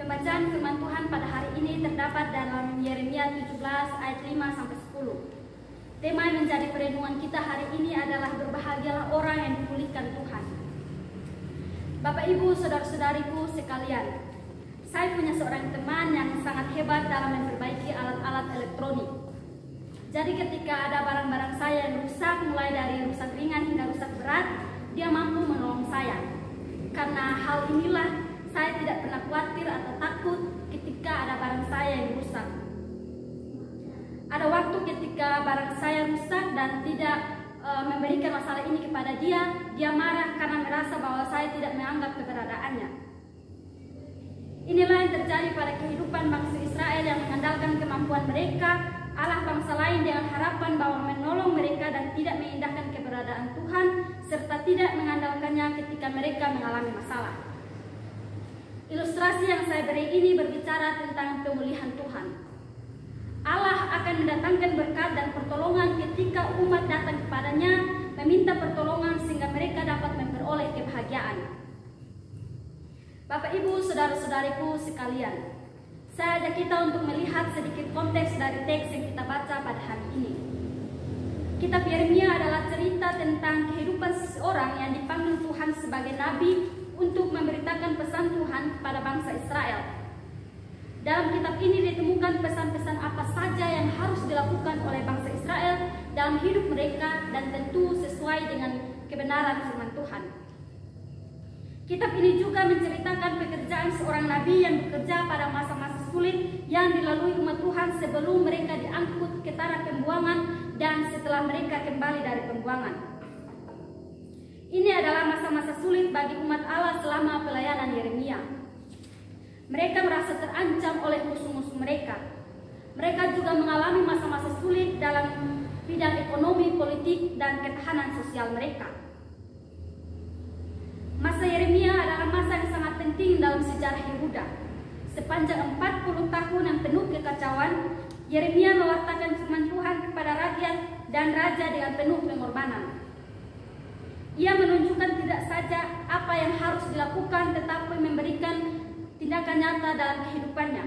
Pembacaan firman Tuhan pada hari ini terdapat dalam Yeremia 17 ayat 5-10. Tema yang menjadi perenungan kita hari ini adalah berbahagialah orang yang dipulihkan Tuhan. Bapak Ibu, saudara-saudariku sekalian, saya punya seorang teman yang sangat hebat dalam memperbaiki alat-alat elektronik. Jadi ketika ada barang-barang saya yang rusak, mulai dari rusak ringan hingga rusak berat, dia mampu menolong saya. Karena hal inilah saya tidak pernah khawatir atau takut ketika ada barang saya yang rusak. Ada waktu ketika barang saya rusak dan tidak memberikan masalah ini kepada dia marah karena merasa bahwa saya tidak menganggap keberadaannya. Inilah yang terjadi pada kehidupan bangsa Israel yang mengandalkan kemampuan mereka, Allah bangsa lain dengan harapan bahwa menolong mereka dan tidak mengindahkan keberadaan Tuhan, serta tidak mengandalkannya ketika mereka mengalami masalah. Ilustrasi yang saya beri ini berbicara tentang pemulihan Tuhan. Allah akan mendatangkan berkat dan pertolongan ketika umat datang kepadanya meminta pertolongan sehingga mereka dapat memperoleh kebahagiaan. Bapak Ibu, saudara-saudariku sekalian, saya ajak kita untuk melihat sedikit konteks dari teks yang kita baca pada hari ini. Kitab Yeremia adalah cerita tentang kehidupan seseorang yang dipanggil Tuhan sebagai nabi untuk memberitakan pesan Tuhan pada bangsa Israel. Dalam kitab ini ditemukan pesan-pesan apa saja yang harus dilakukan oleh bangsa Israel dalam hidup mereka dan tentu sesuai dengan kebenaran firman Tuhan. Kitab ini juga menceritakan pekerjaan seorang nabi yang bekerja pada masa-masa sulit yang dilalui umat Tuhan sebelum mereka diangkut ke tanah pembuangan dan setelah mereka kembali dari pembuangan. Ini adalah masa-masa sulit bagi umat Allah selama pelayanan Yeremia. Mereka merasa terancam oleh musuh-musuh mereka. Mereka juga mengalami masa-masa sulit dalam bidang ekonomi, politik, dan ketahanan sosial mereka. Masa Yeremia adalah masa yang sangat penting dalam sejarah Yehuda. Sepanjang 40 tahun yang penuh kekacauan, Yeremia mewartakan firman Tuhan kepada rakyat dan raja dengan penuh pengorbanan. Ia menunjukkan tidak saja apa yang harus dilakukan, tetapi memberikan tindakan nyata dalam kehidupannya.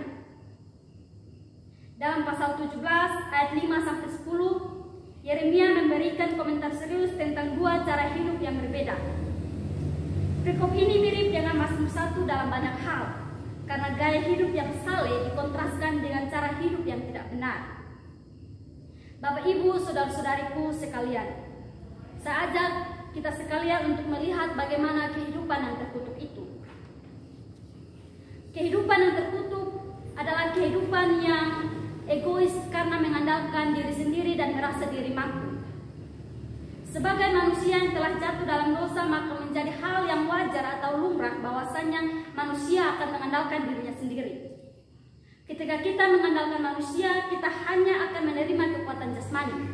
Dalam pasal 17 ayat 5-10, Yeremia memberikan komentar serius tentang dua cara hidup yang berbeda. Perikop ini mirip dengan Mazmur 1 dalam banyak hal, karena gaya hidup yang saleh dikontraskan dengan cara hidup yang tidak benar. Bapak Ibu, saudara-saudariku sekalian, saya ajak kita sekalian untuk melihat bagaimana kehidupan yang terkutuk itu. Kehidupan yang terkutuk adalah kehidupan yang egois karena mengandalkan diri sendiri dan merasa diri mampu. Sebagai manusia yang telah jatuh dalam dosa, maka menjadi hal yang wajar atau lumrah bahwasanya manusia akan mengandalkan dirinya sendiri. Ketika kita mengandalkan manusia, kita hanya akan menerima kekuatan jasmani.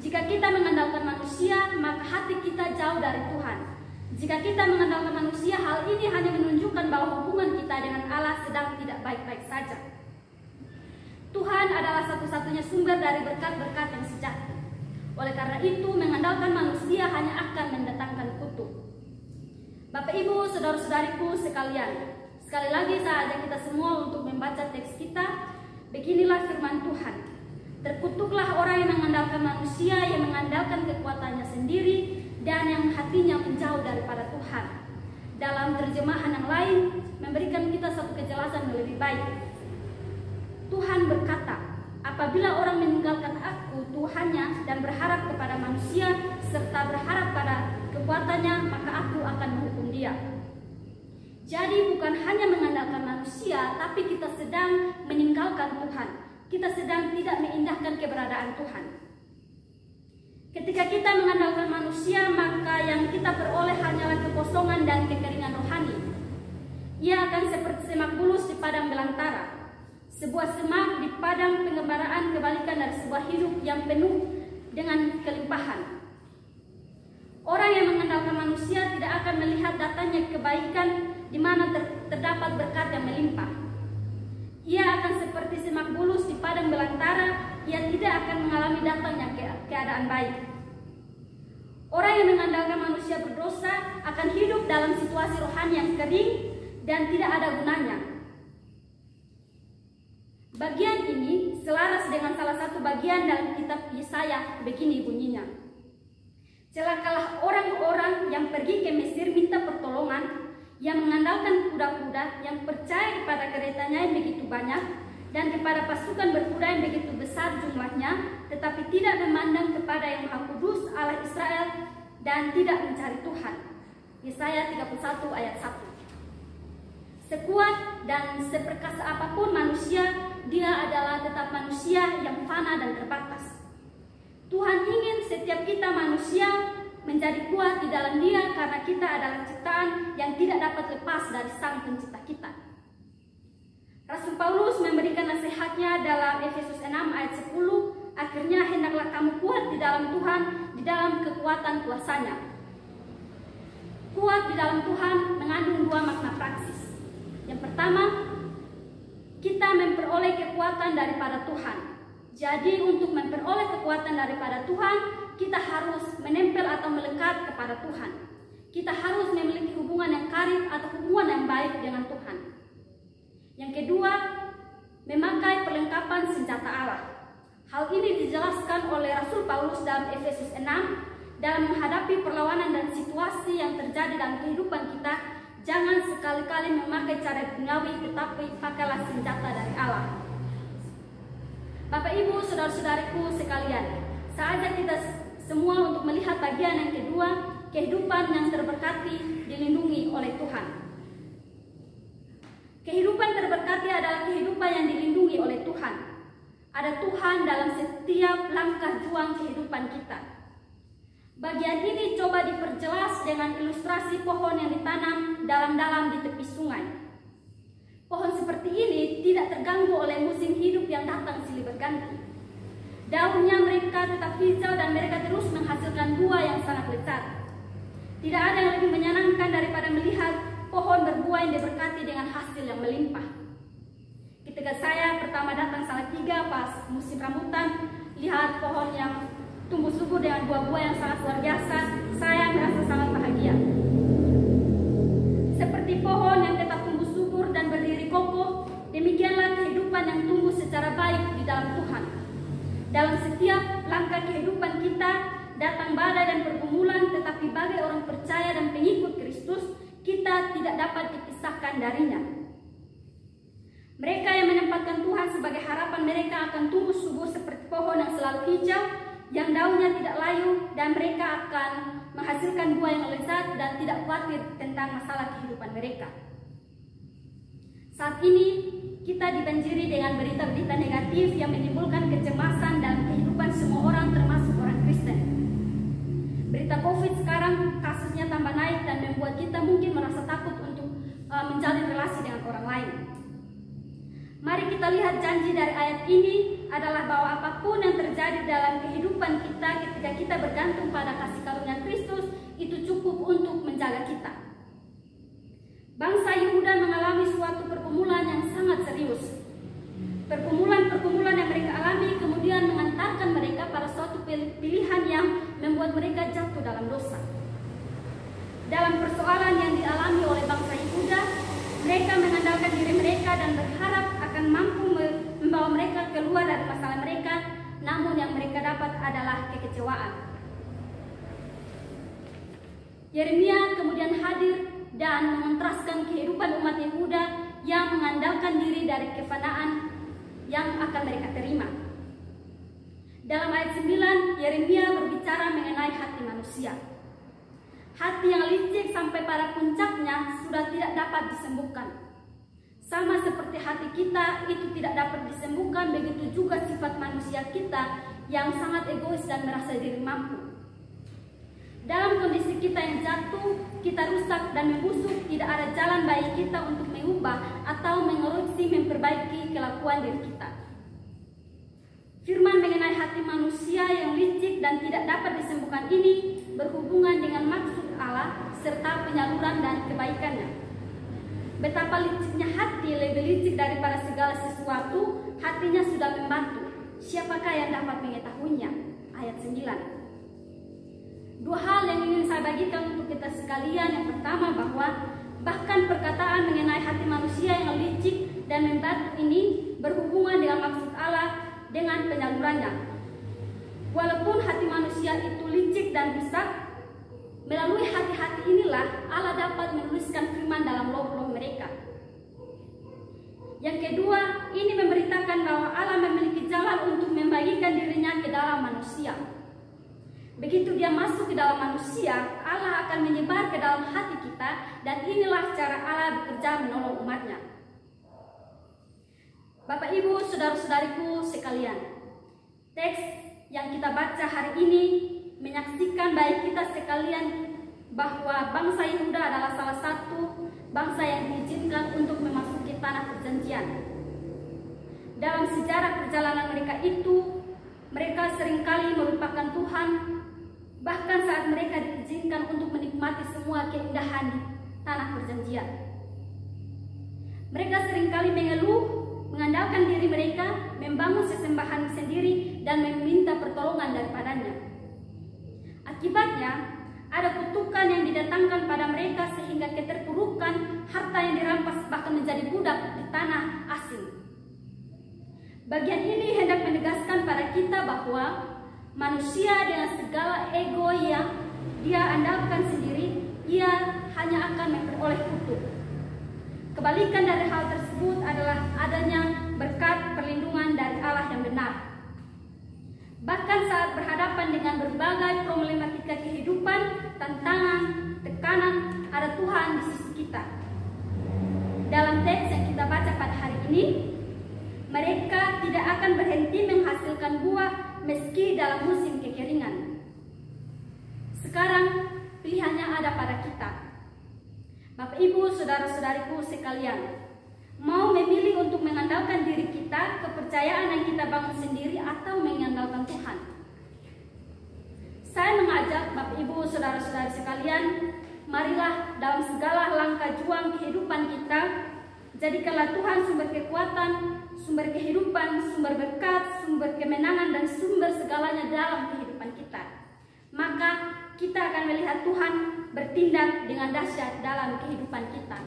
Jika kita mengandalkan manusia, maka hati kita jauh dari Tuhan. Jika kita mengandalkan manusia, hal ini hanya menunjukkan bahwa hubungan kita dengan Allah sedang tidak baik-baik saja. Tuhan adalah satu-satunya sumber dari berkat-berkat yang sejati. Oleh karena itu, mengandalkan manusia hanya akan mendatangkan kutuk. Bapak Ibu, saudara-saudariku sekalian, sekali lagi saya ajak kita semua untuk membaca teks kita. Beginilah firman Tuhan. Terkutuklah orang yang mengandalkan manusia, yang mengandalkan kekuatannya sendiri, dan yang hatinya menjauh daripada Tuhan. Dalam terjemahan yang lain, memberikan kita satu kejelasan yang lebih baik. Tuhan berkata, apabila orang meninggalkan aku, Tuhannya, dan berharap kepada manusia, serta berharap pada kekuatannya, maka aku akan menghukum dia. Jadi bukan hanya mengandalkan manusia, tapi kita sedang meninggalkan Tuhan. Kita sedang tidak mengindahkan keberadaan Tuhan. Ketika kita mengandalkan manusia, maka yang kita peroleh hanyalah kekosongan dan kekeringan rohani. Ia akan seperti semak bulus di padang belantara. Sebuah semak di padang pengembaraan kebalikan dari sebuah hidup yang penuh dengan kelimpahan. Orang yang mengandalkan manusia tidak akan melihat datangnya kebaikan di mana terdapat berkat yang melimpah. Ia akan seperti semak bulus di padang belantara, ia tidak akan mengalami datangnya keadaan baik. Orang yang mengandalkan manusia berdosa akan hidup dalam situasi rohani yang kering dan tidak ada gunanya. Bagian ini selaras dengan salah satu bagian dalam kitab Yesaya, begini bunyinya. Celakalah orang-orang yang pergi ke Mesir minta pertolongan, yang mengandalkan kuda-kuda, yang percaya kepada keretanya yang begitu banyak, dan kepada pasukan berkuda yang begitu besar jumlahnya, tetapi tidak memandang kepada yang Maha Kudus Allah Israel dan tidak mencari Tuhan. Yesaya 31 ayat 1. Sekuat dan seperkasa apapun manusia, dia adalah tetap manusia yang fana dan terbatas. Tuhan ingin setiap kita manusia menjadi kuat di dalam Dia karena kita adalah ciptaan yang tidak dapat lepas dari Sang Pencipta kita. Rasul Paulus memberikan nasihatnya dalam Efesus 6 ayat 10, akhirnya hendaklah kamu kuat di dalam Tuhan, di dalam kekuatan kuasa-Nya. Kuat di dalam Tuhan mengandung dua makna praksis. Yang pertama, kita memperoleh kekuatan daripada Tuhan. Jadi untuk memperoleh kekuatan daripada Tuhan, kita harus menempel atau melekat kepada Tuhan. Kita harus memiliki hubungan yang karib atau hubungan yang baik dengan Tuhan. Yang kedua, memakai perlengkapan senjata Allah. Hal ini dijelaskan oleh Rasul Paulus dalam Efesus 6, dalam menghadapi perlawanan dan situasi yang terjadi dalam kehidupan kita. Jangan sekali-kali memakai cara duniawi, tetapi pakailah senjata dari Allah. Bapak Ibu, saudara-saudariku sekalian, saatnya kita semua untuk melihat bagian yang kedua, kehidupan yang terberkati dilindungi oleh Tuhan. Kehidupan terberkati adalah kehidupan yang dilindungi oleh Tuhan. Ada Tuhan dalam setiap langkah juang kehidupan kita. Bagian ini coba diperjelas dengan ilustrasi pohon yang ditanam dalam-dalam di tepi sungai. Pohon seperti ini tidak terganggu oleh musim hidup yang datang silih berganti. Daunnya mereka tetap hijau dan mereka terus menghasilkan buah yang sangat lezat. Tidak ada yang lebih menyenangkan daripada melihat pohon berbuah yang diberkati dengan hasil yang melimpah. Ketika saya pertama datang Salatiga pas musim rambutan, lihat pohon yang tumbuh subur dengan buah-buah yang sangat luar biasa, saya merasa sangat bahagia. Seperti pohon yang tetap tumbuh subur dan berdiri kokoh, demikianlah kehidupan yang tumbuh secara baik di dalam Tuhan. Dalam setiap langkah kehidupan kita, datang badai dan pergumulan, tetapi bagi orang percaya dan pengikut Kristus, kita tidak dapat dipisahkan darinya. Mereka yang menempatkan Tuhan sebagai harapan mereka akan tumbuh subur seperti pohon yang selalu hijau, yang daunnya tidak layu, dan mereka akan menghasilkan buah yang lezat dan tidak khawatir tentang masalah kehidupan mereka. Saat ini kita dibanjiri dengan berita-berita negatif yang menimbulkan kecemasan dalam kehidupan semua orang, termasuk orang Kristen. Berita COVID sekarang kasusnya tambah naik dan membuat kita mungkin merasa takut untuk menjalin relasi dengan orang lain. Mari kita lihat janji dari ayat ini adalah bahwa apapun yang terjadi dalam kehidupan kita ketika kita bergantung pada kasih karunia Kristus, itu cukup untuk menjaga kita. Bangsa Yehuda mengalami suatu pergumulan yang sangat serius. Pergumulan-pergumulan yang mereka alami kemudian mengantarkan mereka pada suatu pilihan yang membuat mereka jatuh dalam dosa. Dalam persoalan yang dialami oleh bangsa Yehuda, mereka mengandalkan diri mereka dan berharap akan mampu membawa mereka keluar dari masalah mereka, namun yang mereka dapat adalah kekecewaan. Yeremia kemudian hadir dan mengontraskan kehidupan umat Yehuda yang mengandalkan diri dari kefanaan yang akan mereka terima. Dalam ayat 9, Yeremia berbicara mengenai hati manusia. Hati yang licik sampai pada puncaknya sudah tidak dapat disembuhkan. Sama seperti hati kita itu tidak dapat disembuhkan, begitu juga sifat manusia kita yang sangat egois dan merasa diri mampu. Dalam kondisi kita yang jatuh, kita rusak dan membusuk, tidak ada jalan bagi kita untuk mengubah atau mengoreksi, memperbaiki kelakuan diri kita. Firman mengenai hati manusia yang licik dan tidak dapat disembuhkan ini berhubungan dengan maksud Allah serta penyaluran dan kebaikannya. Betapa liciknya hati, lebih licik daripada segala sesuatu, hatinya sudah membantu. Siapakah yang dapat mengetahuinya? Ayat 9. Dua hal yang ingin saya bagikan untuk kita sekalian. Yang pertama, bahwa bahkan perkataan mengenai hati manusia yang licik dan membantu ini berhubungan dengan maksud Allah dengan penyalurannya. Walaupun hati manusia itu licik dan rusak, melalui hati-hati inilah Allah dapat menuliskan firman dalam loh-loh mereka. Yang kedua, ini memberitakan bahwa Allah memiliki jalan untuk membagikan dirinya ke dalam manusia. Begitu dia masuk ke dalam manusia, Allah akan menyebar ke dalam hati kita, dan inilah cara Allah bekerja menolong umatnya. Bapak, Ibu, saudara-saudariku sekalian, teks yang kita baca hari ini menyaksikan baik kita sekalian bahwa bangsa Yehuda adalah salah satu bangsa yang diizinkan untuk memasuki tanah perjanjian. Dalam sejarah perjalanan mereka itu, mereka seringkali melupakan Tuhan, bahkan saat mereka diizinkan untuk menikmati semua keindahan di tanah perjanjian. Mereka seringkali mengeluh, mengandalkan diri mereka, membangun sesembahan sendiri, dan meminta pertolongan daripadanya. Akibatnya, ada kutukan yang didatangkan pada mereka sehingga keterpurukan, harta yang dirampas bahkan menjadi budak di tanah asing. Bagian ini hendak menegaskan pada kita bahwa manusia dengan segala ego yang dia andalkan sendiri, ia hanya akan memperoleh kutuk. Kebalikan dari hal tersebut adalah adanya berkat perlindungan dari Allah yang benar. Bahkan saat berhadapan dengan berbagai problematika kehidupan, tantangan, tekanan, ada Tuhan di sisi kita. Dalam teks yang kita baca pada hari ini, mereka tidak akan berhenti menghasilkan buah meski dalam musim kekeringan. Sekarang pilihannya ada pada kita. Bapak, Ibu, saudara-saudariku sekalian, mau memilih untuk mengandalkan diri kita, kepercayaan yang kita bangun sendiri, atau mengandalkan Tuhan? Saya mengajak Bapak, Ibu, saudara-saudari sekalian, marilah dalam segala langkah juang kehidupan kita, jadikanlah Tuhan sumber kekuatan, sumber kehidupan, sumber berkat, sumber kemenangan, dan sumber segalanya dalam kehidupan kita. Maka kita akan melihat Tuhan bertindak dengan dahsyat dalam kehidupan kita.